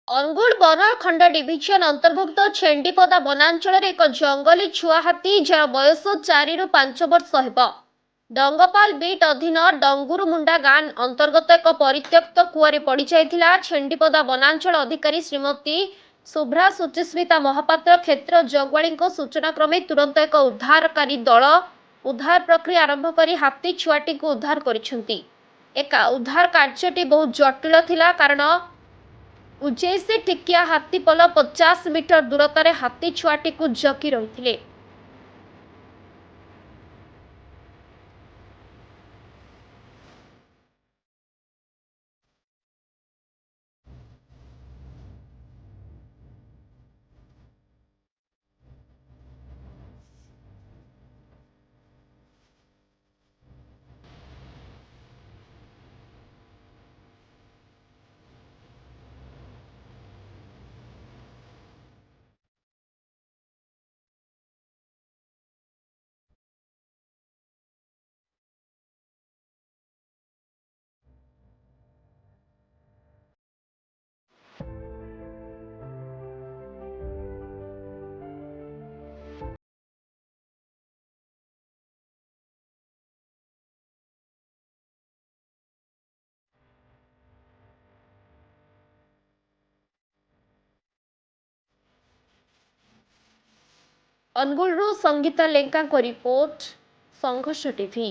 ଅନୁଗୁଳ ବନଖଣ୍ଡ ଡିଭିଜନ ଅନ୍ତର୍ଭୁକ୍ତ ଛେଣ୍ଡିପଦା ବନାଞ୍ଚଳରେ ଏକ ଜଙ୍ଗଲୀ ଛୁଆ ହାତୀ ଯାହାର ବୟସ 4ରୁ 5 ବର୍ଷ ହେବ ଡଙ୍ଗପାଲ ବିଟ୍ ଅଧୀନ ଡଙ୍ଗୁରୁମୁଣ୍ଡା ଗାଁ ଅନ୍ତର୍ଗତ ଏକ ପରିତ୍ୟକ୍ତ କୂଅରେ ପଡ଼ିଯାଇଥିଲା। ଛେଣ୍ଡିପଦା ବନାଞ୍ଚଳ ଅଧିକାରୀ ଶ୍ରୀମତୀ ଶୁଭ୍ରା ସୁଚିସ୍ମିତା ମହାପାତ୍ର କ୍ଷେତ୍ର ଜଗୁଆଳୀଙ୍କ ସୂଚନା କ୍ରମେ ତୁରନ୍ତ ଏକ ଉଦ୍ଧାରକାରୀ ଦଳ ଉଦ୍ଧାର ପ୍ରକ୍ରିୟା ଆରମ୍ଭ କରି ହାତୀ ଛୁଆଟିକୁ ଉଦ୍ଧାର କରିଛନ୍ତି। ଉଦ୍ଧାର କାର୍ଯ୍ୟଟି ବହୁତ ଜଟିଳ ଥିଲା କାରଣ ଉଜେଇସି ଟିକିଆ ହାତୀପଲ 50 ମିଟର ଦୂରତାରେ ହାତୀ ଛୁଆଟିକୁ ଜଗି ରହିଥିଲେ। ଅନୁଗୁଳରୁ ସଙ୍ଗୀତା ଲେଙ୍କାଙ୍କ ରିପୋର୍ଟ, ସଂଘର୍ଷ ଟିଭି।